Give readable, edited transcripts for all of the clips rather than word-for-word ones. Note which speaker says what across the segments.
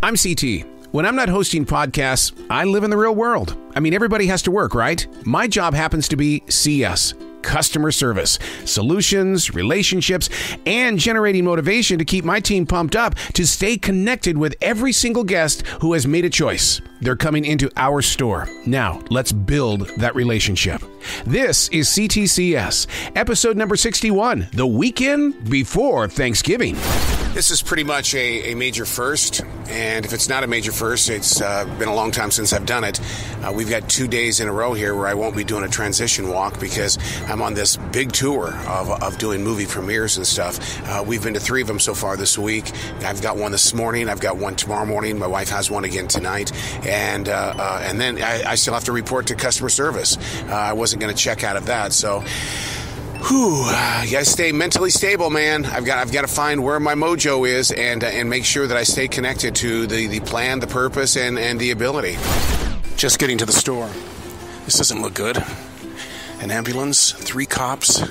Speaker 1: I'm CT. When I'm not hosting podcasts, I live in the real world. I mean, everybody has to work, right? My job happens to be CS, customer service, solutions, relationships, and generating motivation to keep my team pumped up to stay connected with every single guest who has made a choice. They're coming into our store. Now, let's build that relationship. This is C.T.C.S., episode number 61, the weekend before Thanksgiving. This is pretty much a major first, and if it's not a major first, it's been a long time since I've done it. We've got 2 days in a row here where I won't be doing a transition walk because I'm on this big tour of doing movie premieres and stuff. We've been to 3 of them so far this week. I've got one this morning. I've got one tomorrow morning. My wife has one again tonight. And then I still have to report to customer service. I wasn't going to check out of that, so... You gotta stay mentally stable, man. I've got to find where my mojo is and make sure that I stay connected to the plan, the purpose, and the ability. Just getting to the store. This doesn't look good. An ambulance, 3 cops,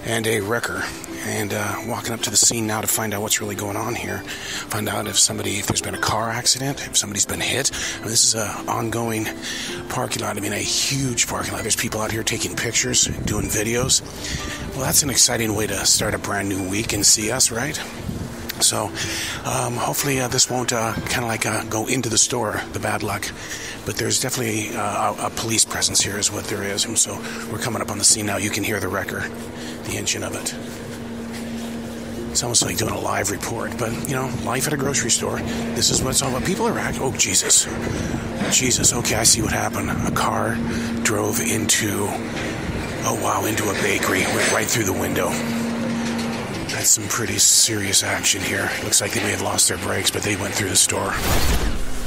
Speaker 1: and a wrecker. And walking up to the scene now to find out what's really going on here. Find out if there's been a car accident, if somebody's been hit. I mean, this is an ongoing parking lot. I mean, a huge parking lot. There's people out here taking pictures, doing videos. Well, that's an exciting way to start a brand new week in CS, right? So hopefully this won't go into the store, the bad luck. But there's definitely a police presence here is what there is. And so we're coming up on the scene now. You can hear the wrecker, the engine of it. It's almost like doing a live report, but, life at a grocery store. This is what it's all about. People are acting. Oh, Jesus. Okay, I see what happened. A car drove into a bakery. Went right through the window. That's some pretty serious action here. Looks like they may have lost their brakes, but they went through the store.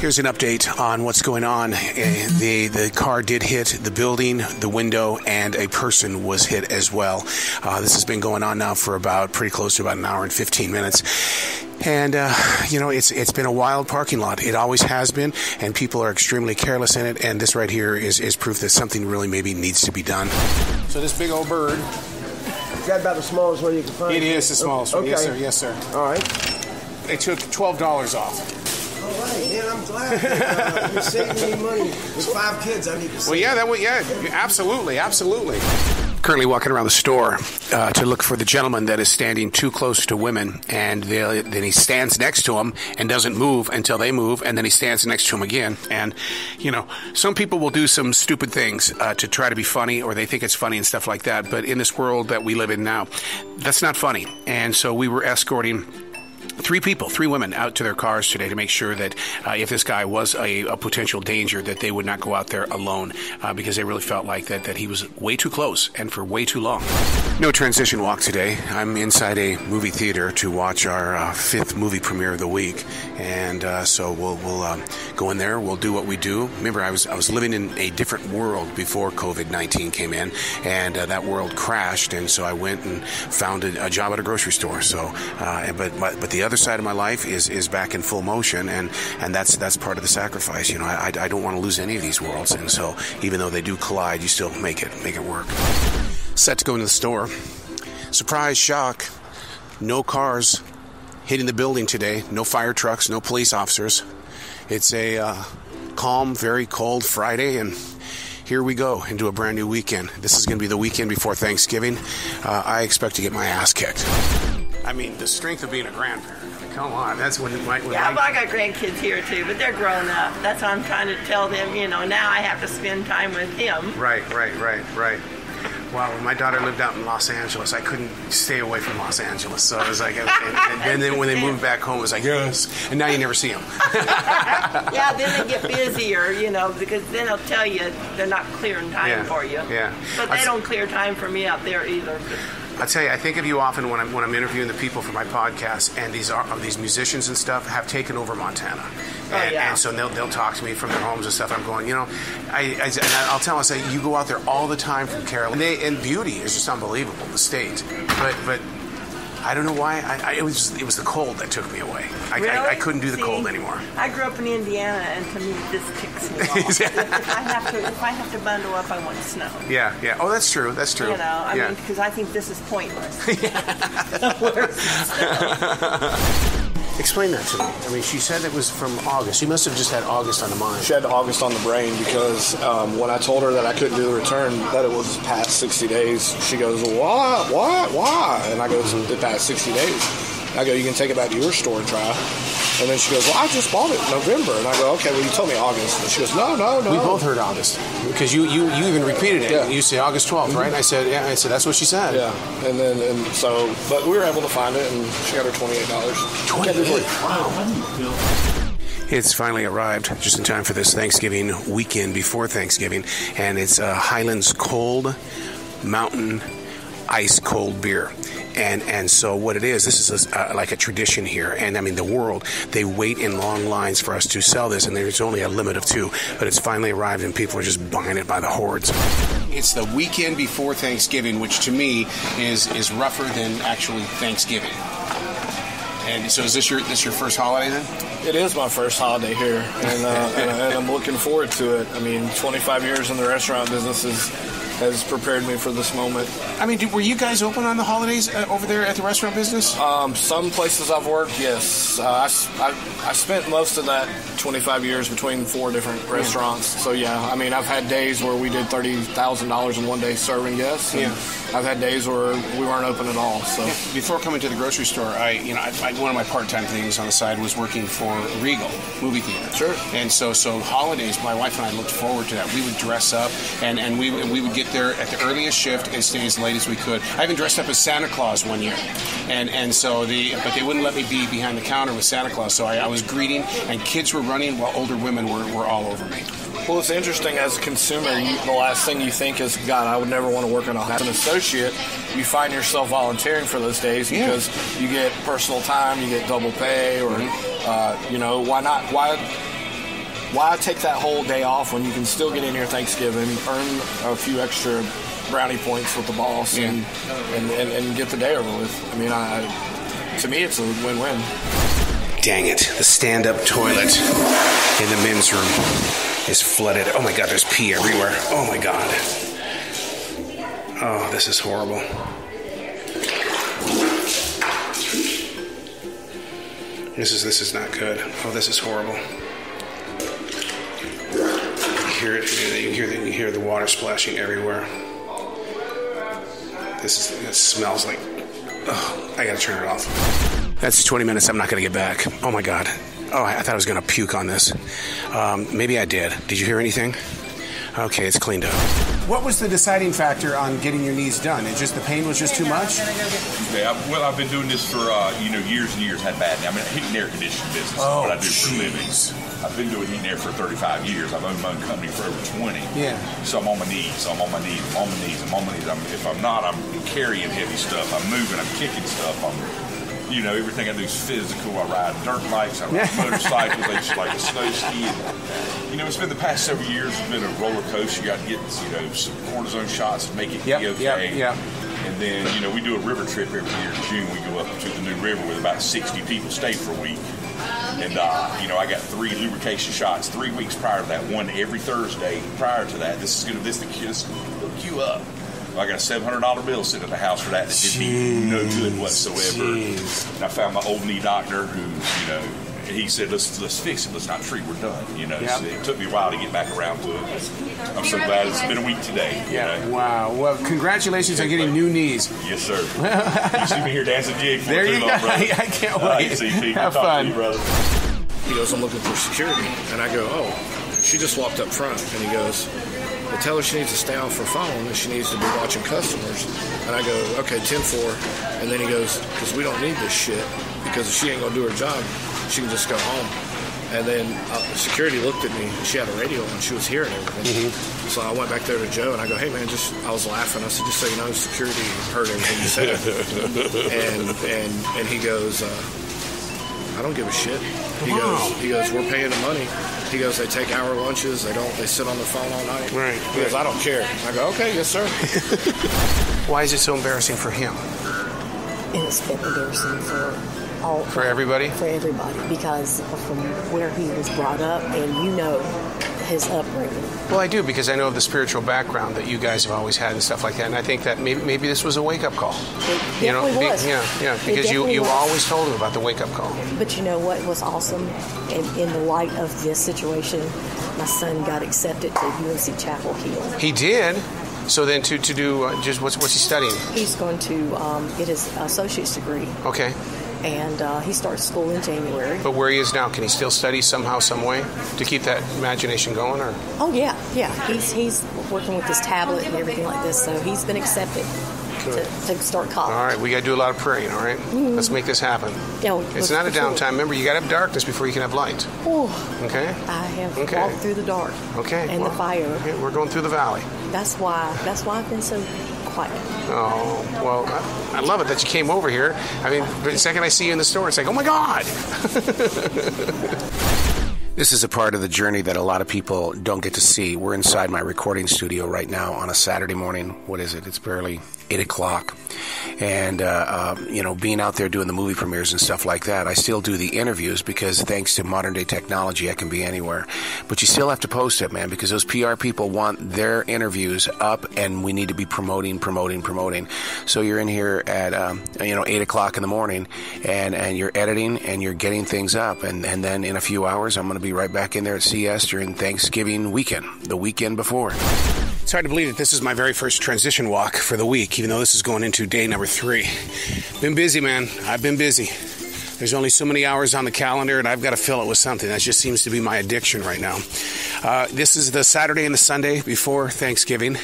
Speaker 1: Here's an update on what's going on. The car did hit the building, the window, and a person was hit as well. This has been going on now for pretty close to about an hour and 15 minutes. And, it's been a wild parking lot. It always has been, and people are extremely careless in it. And this right here is proof that something really maybe needs to be done. So this big old bird.
Speaker 2: Is that about the smallest one you can find?
Speaker 1: It is the smallest one.
Speaker 2: Okay.
Speaker 1: Yes, sir.
Speaker 2: All right.
Speaker 1: They took $12 off.
Speaker 2: All right, man, I'm glad you're saving me money. With 5 kids, I need to save.
Speaker 1: Well, absolutely. Currently walking around the store to look for the gentleman that is standing too close to women, and then he stands next to them and doesn't move until they move, and then he stands next to him again. And, some people will do some stupid things to try to be funny, or they think it's funny and stuff like that. But in this world that we live in now, that's not funny. And so we were escorting 3 women out to their cars today to make sure that if this guy was a potential danger, that they would not go out there alone because they really felt like that he was way too close and for way too long. No transition walk today. I'm inside a movie theater to watch our 5th movie premiere of the week, and so we'll go in there. We'll do what we do. Remember, I was living in a different world before COVID-19 came in, and that world crashed, and so I went and found a job at a grocery store. So, but the other side of my life is back in full motion, and that's part of the sacrifice. I don't want to lose any of these worlds, and so even though they do collide, you still make it work. Set to go into the store. Surprise, shock, no cars hitting the building today, no fire trucks, no police officers. It's a calm, very cold Friday, and here we go into a brand new weekend. This is going to be the weekend before Thanksgiving. I expect to get my ass kicked. I mean, the strength of being a grandparent. Come on, that's when it might...
Speaker 3: Yeah, I got grandkids here too, but they're grown up. That's what I'm trying to tell them, now I have to spend time with him.
Speaker 1: Right. Well, when my daughter lived out in Los Angeles, I couldn't stay away from Los Angeles. So I was like, and then when they moved back home, it was like, yes. And now you never see them.
Speaker 3: Yeah, then they get busier, because then they'll tell you they're not clearing time for you.
Speaker 1: Yeah.
Speaker 3: But they don't clear time for me out there either.
Speaker 1: I'll tell you, I think of you often when I'm interviewing the people for my podcast, and these musicians and stuff have taken over Montana. And so they'll talk to me from their homes and stuff. I'm going, I'll tell them, I say, you go out there all the time from Carolina. And beauty is just unbelievable, the state. But I don't know why. It was the cold that took me away.
Speaker 3: Really?
Speaker 1: I couldn't do the cold anymore.
Speaker 3: I grew up in Indiana, and to me, this ticks me off. If I have to bundle up, I want snow.
Speaker 1: Yeah. Oh, that's true.
Speaker 3: I mean, because I think this is pointless.
Speaker 1: Explain that to me. I mean, she said it was from August. She must have just had August on the mind.
Speaker 4: She had August on the brain because when I told her that I couldn't do the return, that it was past 60 days, she goes, what? Why? And I go, it's past 60 days. I go, you can take it back to your store and try. And then she goes, well, I just bought it in November. And I go, okay, well, you told me August. And she goes, no.
Speaker 1: We both heard August. Because you even repeated it. Yeah. You say August 12th, right? And I said, yeah. I said, that's what she said.
Speaker 4: Yeah. And so, but we were able to find it, and she got her $28.
Speaker 1: $28? Wow. It's finally arrived just in time for this Thanksgiving weekend before Thanksgiving. And it's Highlands Cold Mountain Ice Cold Beer. And so what it is, this is like a tradition here. And I mean, the world, they wait in long lines for us to sell this, and there's only a limit of 2. But it's finally arrived, and people are just buying it by the hordes. It's the weekend before Thanksgiving, which to me is rougher than actually Thanksgiving. And so is this your first holiday then?
Speaker 4: It is my first holiday here, and I'm looking forward to it. I mean, 25 years in the restaurant business has prepared me for this moment.
Speaker 1: I mean, were you guys open on the holidays over there at the restaurant business?
Speaker 4: Some places I've worked, yes. I spent most of that 25 years between 4 different restaurants. So, yeah, I mean, I've had days where we did $30,000 in one day serving guests. And I've had days where we weren't open at all. So
Speaker 1: before coming to the grocery store, I one of my part-time things on the side was working for Regal movie theater.
Speaker 4: Sure.
Speaker 1: And so holidays, my wife and I looked forward to that. We would dress up, and we would get there at the earliest shift and stay as late as we could. I even dressed up as Santa Claus one year, but they wouldn't let me be behind the counter with Santa Claus. So I was greeting, and kids were running while older women were all over me.
Speaker 4: Well, it's interesting, as a consumer, the last thing you think is, God, I would never want to work in a house. As an associate, you find yourself volunteering for those days because you get personal time, you get double pay, or, why not? Why take that whole day off when you can still get in here Thanksgiving, earn a few extra brownie points with the boss, and get the day over with? I mean, to me, it's a win-win.
Speaker 1: Dang it. The stand-up toilet in the men's room is flooded. Oh, my God, there's pee everywhere. Oh, my God. Oh, this is horrible. This is not good. Oh, this is horrible. You hear the water splashing everywhere. It smells like... Oh, I gotta turn it off. That's 20 minutes I'm not gonna get back. Oh my God. Oh, I thought I was gonna puke on this. Maybe I did. Did you hear anything? Okay, it's cleaned up. What was the deciding factor on getting your knees done? It just the pain was just too much?
Speaker 5: Yeah, well, I've been doing this for years and years. Had bad. I mean, heat and air conditioning business. What I do for a living. I've been doing heat and air for 35 years. I've owned my own company for over 20. Yeah. So I'm on my knees. I'm on my knees. If I'm not, I'm carrying heavy stuff. I'm moving. I'm kicking stuff. Everything I do is physical. I ride dirt bikes. I ride motorcycles. I just like a snow ski. And, it's been the past several years. It's been a roller coaster. You got to get, some cortisone shots to make it be okay. Yep. And then, we do a river trip every year in June. We go up to the New River with about 60 people, stay for a week. And, I got 3 lubrication shots 3 weeks prior to that, one every Thursday prior to that. This will hook you up. I got a $700 bill sitting at the house for that did me no good whatsoever. Jeez. And I found my old knee doctor who, he said, let's fix it. Let's not treat. We're done. So it took me a while to get back around to it. I'm so glad it's been a week today.
Speaker 1: Yeah. Wow. Well, congratulations on getting new knees.
Speaker 5: Yes, sir. You see me here dancing jig.
Speaker 1: There you go. I can't wait.
Speaker 5: C.T.
Speaker 1: Have fun.
Speaker 5: You, brother.
Speaker 4: He goes, I'm looking for security. And I go, oh, she just walked up front. And he goes, well, tell her she needs to stay off her phone and she needs to be watching customers. And I go, okay, 10-4. And then he goes, because we don't need this shit, because if she ain't going to do her job, she can just go home. And then security looked at me. She had a radio on. She was hearing everything. Mm-hmm. So I went back there to Joe, and I go, hey, man, I was laughing. I said, just so you know, security heard everything you said. and he goes, I don't give a shit. He goes, we're paying the money. He goes, they take hour lunches. They sit on their phone all night. Right. He goes, I don't care. I go, okay, yes, sir.
Speaker 1: Why is it so embarrassing for him?
Speaker 6: It's been embarrassing for
Speaker 1: everybody?
Speaker 6: For everybody, because from where he was brought up, and his upbringing.
Speaker 1: Well, I do, because I know of the spiritual background that you guys have always had and stuff like that, and I think that maybe this was a wake-up call.
Speaker 6: It definitely was.
Speaker 1: Yeah, because you always told him about the wake-up call.
Speaker 6: But you know what was awesome? In the light of this situation, my son got accepted to UNC Chapel Hill.
Speaker 1: He did? So then to do, just what's he studying?
Speaker 6: He's going to get his associate's degree.
Speaker 1: Okay.
Speaker 6: And he starts school in January.
Speaker 1: But where he is now, can he still study somehow, some way, to keep that imagination going? Or?
Speaker 6: Oh, yeah. He's working with his tablet and everything like this, so he's been accepted to start college.
Speaker 1: All right, we got to do a lot of praying, all right? Mm-hmm. Let's make this happen. It's not a downtime. Remember, you got to have darkness before you can have light.
Speaker 6: Oh,
Speaker 1: okay?
Speaker 6: I have walked through the dark.
Speaker 1: Okay.
Speaker 6: And the fire.
Speaker 1: Okay, we're going through the valley.
Speaker 6: That's why I've been so quiet.
Speaker 1: Oh, well, I love it that you came over here. I mean, the second I see you in the store, it's like, oh, my God. This is a part of the journey that a lot of people don't get to see. We're inside my recording studio right now on a Saturday morning. What is it? It's barely 8 o'clock. And, being out there doing the movie premieres and stuff like that, I still do the interviews because thanks to modern day technology, I can be anywhere. But you still have to post it, man, because those PR people want their interviews up and we need to be promoting. So you're in here at, 8 o'clock in the morning and you're editing and you're getting things up. And then in a few hours, I'm going to be right back in there at C.S. during Thanksgiving weekend, the weekend before. It's hard to believe that this is my very first transition walk for the week, even though this is going into day number 3. Been busy, man. I've been busy. There's only so many hours on the calendar, and I've got to fill it with something. That just seems to be my addiction right now. This is the Saturday and the Sunday before Thanksgiving,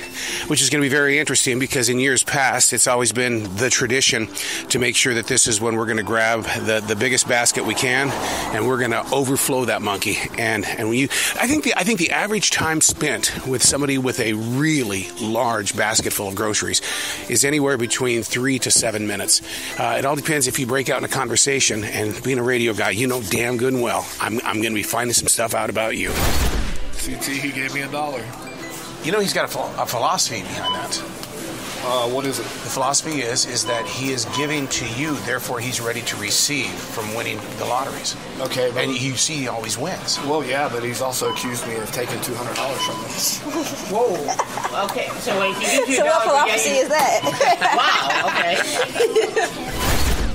Speaker 1: which is going to be very interesting because in years past, it's always been the tradition to make sure that this is when we're going to grab the biggest basket we can, and we're going to overflow that monkey. And when I think the average time spent with somebody with a really large basket full of groceries is anywhere between 3 to 7 minutes. It all depends if you break out in a conversation. And being a radio guy, you know damn good and well, I'm going to be finding some stuff out about you.
Speaker 4: CT, he gave me $1.
Speaker 1: You know he's got a philosophy behind that.
Speaker 4: What is it?
Speaker 1: The philosophy is that he is giving to you, therefore he's ready to receive from winning the lotteries.
Speaker 4: Okay.
Speaker 1: And you see he always wins.
Speaker 4: Well, yeah, but he's also accused me of taking $200 from me.
Speaker 3: Whoa. Okay, so wait,
Speaker 6: so what philosophy is that?
Speaker 3: Wow, okay.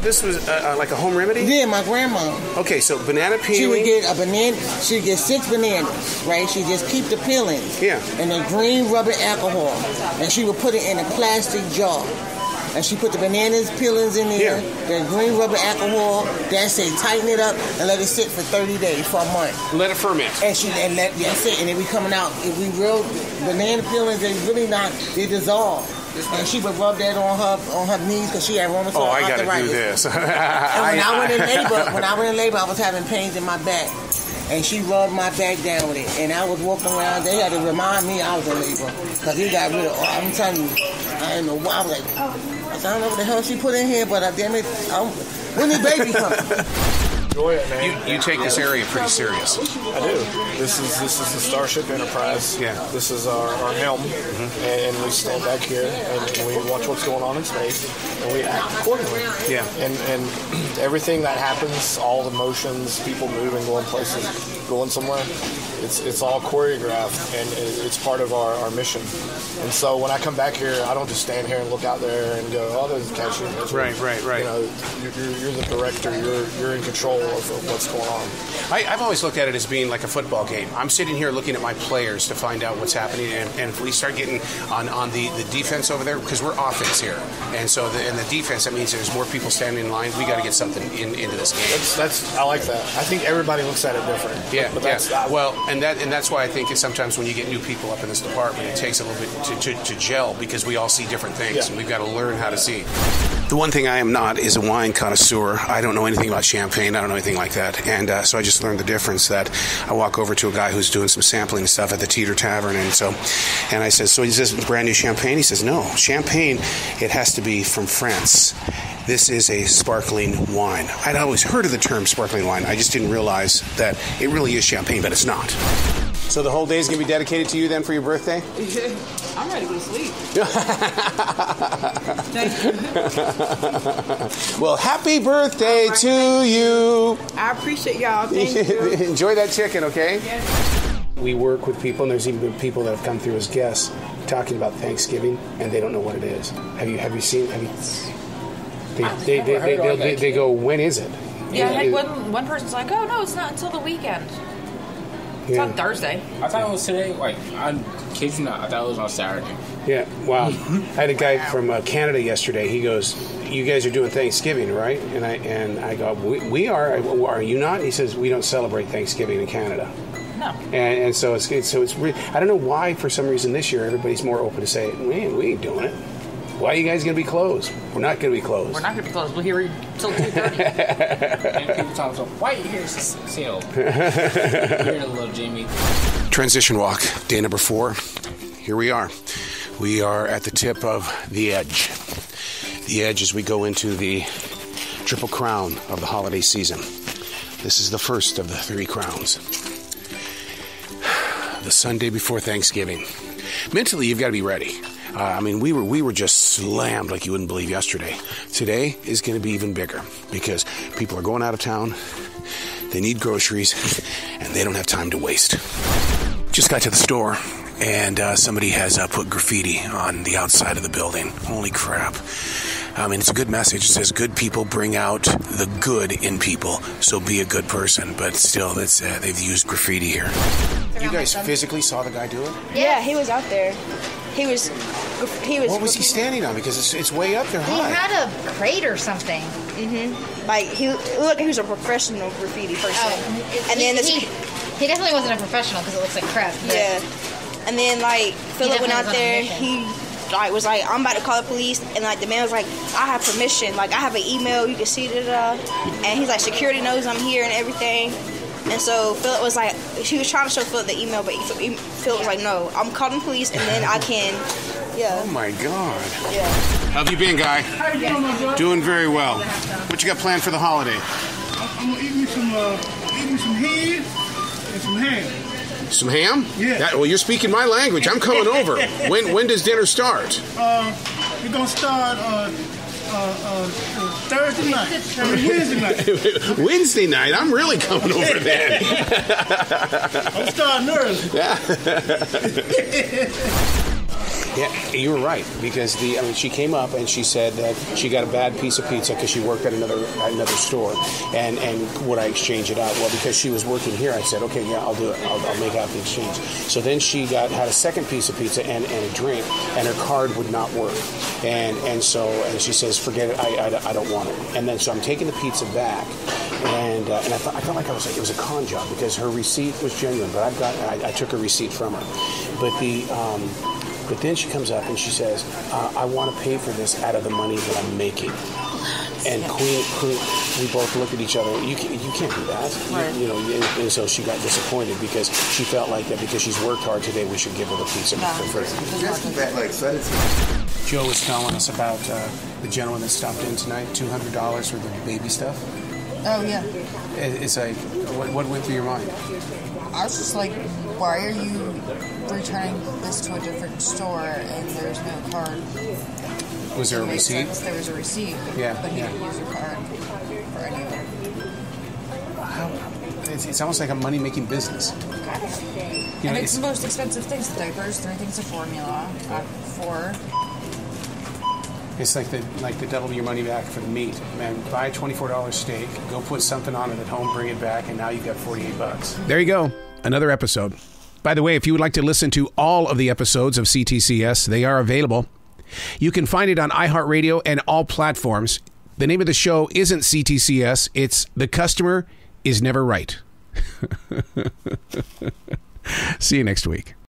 Speaker 1: This was like a home remedy?
Speaker 7: Yeah, my grandma.
Speaker 1: Okay, so banana peeling.
Speaker 7: She would get a banana. She'd get 6 bananas, right? She'd just keep the peelings.
Speaker 1: Yeah.
Speaker 7: And the green rubber alcohol. And she would put it in a plastic jar. And she put the bananas peelings in there, the green rubber alcohol, that's it, tighten it up and let it sit for 30 days, for a month.
Speaker 1: Let it ferment.
Speaker 7: And that's it. And it be coming out. If we real banana peelings, they dissolve. And she would rub that on her knees because she had rheumatoid arthritis.
Speaker 1: Oh, I got to do this.
Speaker 7: And when I went in labor, I was having pains in my back. And she rubbed my back down with it. And I was walking around. They had to remind me I was in labor. Because he got rid of, I'm telling you, I didn't know why. I was like, I don't know what the hell she put in here, but damn it, when the baby coming?
Speaker 4: Enjoy it, man.
Speaker 1: You take this area pretty serious.
Speaker 4: I do. This is the Starship Enterprise.
Speaker 1: Yeah.
Speaker 4: This is our helm, and we stand back here and we watch what's going on in space, and we act accordingly.
Speaker 1: Yeah.
Speaker 4: And everything that happens, all the motions, people moving, going places, going somewhere, it's all choreographed, and it's part of our mission. And so when I come back here, I don't just stand here and look out there and go, oh, there's a cashier.
Speaker 1: Right.
Speaker 4: You know, you're the director. You're in control of what's going on.
Speaker 1: I've always looked at it as being like a football game. I'm sitting here looking at my players to find out what's happening, and if we start getting on the defense over there, because we're offense here, and so in the defense, that means there's more people standing in line. We got to get something into this game.
Speaker 4: I like that. I think everybody looks at it different.
Speaker 1: Yeah, but that's why I think sometimes when you get new people up in this department, it takes a little bit to gel because we all see different things, and we've got to learn how to see. The one thing I am not is a wine connoisseur. I don't know anything about champagne. I don't know anything like that. And so I just learned the difference that I walk over to a guy who's doing some sampling and stuff at the Teeter Tavern. And I said, so is this brand new champagne? He says, no. Champagne, it has to be from France. This is a sparkling wine. I'd always heard of the term sparkling wine. I just didn't realize that it really is champagne, but it's not. So the whole day is going to be dedicated to you then for your birthday?
Speaker 8: I'm ready to go to sleep. Thank you.
Speaker 1: Well, happy birthday to you.
Speaker 8: I appreciate y'all. Thank you.
Speaker 1: Enjoy that chicken, okay?
Speaker 8: Yes.
Speaker 1: We work with people, and there's even been people that have come through as guests talking about Thanksgiving, and they don't know what it is. Have you seen? They go, when is it?
Speaker 9: Yeah, I had one person's like, oh no, it's not until the weekend. It's on Thursday.
Speaker 10: I thought it was today. I kid you not, I thought it was on Saturday.
Speaker 1: Yeah, wow. I had a guy from Canada yesterday. He goes, you guys are doing Thanksgiving, right? And I go, we are. Are you not? And he says, we don't celebrate Thanksgiving in Canada.
Speaker 9: No.
Speaker 1: And so it's really, I don't know why for some reason this year everybody's more open to say, man, we ain't doing it. Why are you guys going to be closed? We're not going to be closed.
Speaker 9: We're not going to be closed. We'll hear you till 2:30.
Speaker 10: And people talk so, why are you here still? Here a little Jimmy.
Speaker 1: Transition walk, day number 4. Here we are. We are at the tip of the edge. The edge as we go into the Triple Crown of the holiday season. This is the first of the 3 crowns. The Sunday before Thanksgiving. Mentally, you've got to be ready. We were just slammed like you wouldn't believe yesterday. Today is going to be even bigger because people are going out of town. They need groceries, and they don't have time to waste. Just got to the store, and somebody has put graffiti on the outside of the building. Holy crap. It's a good message. It says good people bring out the good in people, so be a good person. But still, they've used graffiti here. You guys physically saw the guy do it?
Speaker 11: Yeah, he was out there. He was.
Speaker 1: What was he standing on? Because it's way up there high.
Speaker 12: He had a crate or something.
Speaker 11: Mm-hmm. Like he was a professional graffiti person.
Speaker 12: Oh, he definitely wasn't a professional because it looks like crap.
Speaker 11: Yeah. And then Philip went out there. He was like, I'm about to call the police, and the man was like, I have permission. I have an email. You can see it. And he's like, security knows I'm here and everything. And so Philip was like, she was trying to show Philip the email, but Philip was like, no, I'm calling the police, and then I can, yeah.
Speaker 1: Oh my God.
Speaker 11: Yeah.
Speaker 1: How have you been, Guy?
Speaker 13: How you doing, my brother?
Speaker 1: Doing very well. What you got planned for the holiday?
Speaker 13: I'm gonna eat me some head and some ham.
Speaker 1: Some ham?
Speaker 13: Yeah.
Speaker 1: Well, you're speaking my language. I'm coming over. When does dinner start?
Speaker 13: We're gonna start Thursday night. Wednesday night.
Speaker 1: Wednesday night? I'm really coming over then.
Speaker 13: I'm starting early.
Speaker 1: Yeah, you were right, because she came up and she said that she got a bad piece of pizza because she worked at another store, and would I exchange it out? Well, because she was working here, I said, okay, yeah, I'll do it. I'll make out the exchange. So then she had a second piece of pizza and a drink, and her card would not work, and she says, forget it, I don't want it. And then so I'm taking the pizza back, and I felt like it was a con job because her receipt was genuine, but I took a receipt from her, But then she comes up and she says, I want to pay for this out of the money that I'm making. And Queen, we both looked at each other. You can't do that.
Speaker 9: Right.
Speaker 1: And so she got disappointed because she felt like that because she's worked hard today, we should give her the pizza for free. Joe was telling us about the gentleman that stopped in tonight, $200 for the baby stuff.
Speaker 14: Oh, yeah.
Speaker 1: It's like, what went through your mind?
Speaker 14: I was just like, why are you returning this to a different store and there's no card?
Speaker 1: Was there a receipt?
Speaker 14: There was a receipt,
Speaker 1: yeah,
Speaker 14: but you didn't use your card for any of it.
Speaker 1: It's almost like a money-making business.
Speaker 14: And it's the most expensive things, the diapers, 3 things of formula, 4.
Speaker 1: It's like the double your money back for the meat. Man, buy a $24 steak, go put something on it at home, bring it back, and now you've got $48. There you go. Another episode. By the way, if you would like to listen to all of the episodes of C.T.C.S., they are available. You can find it on iHeartRadio and all platforms. The name of the show isn't C.T.C.S., it's The Customer Is Never Right. See you next week.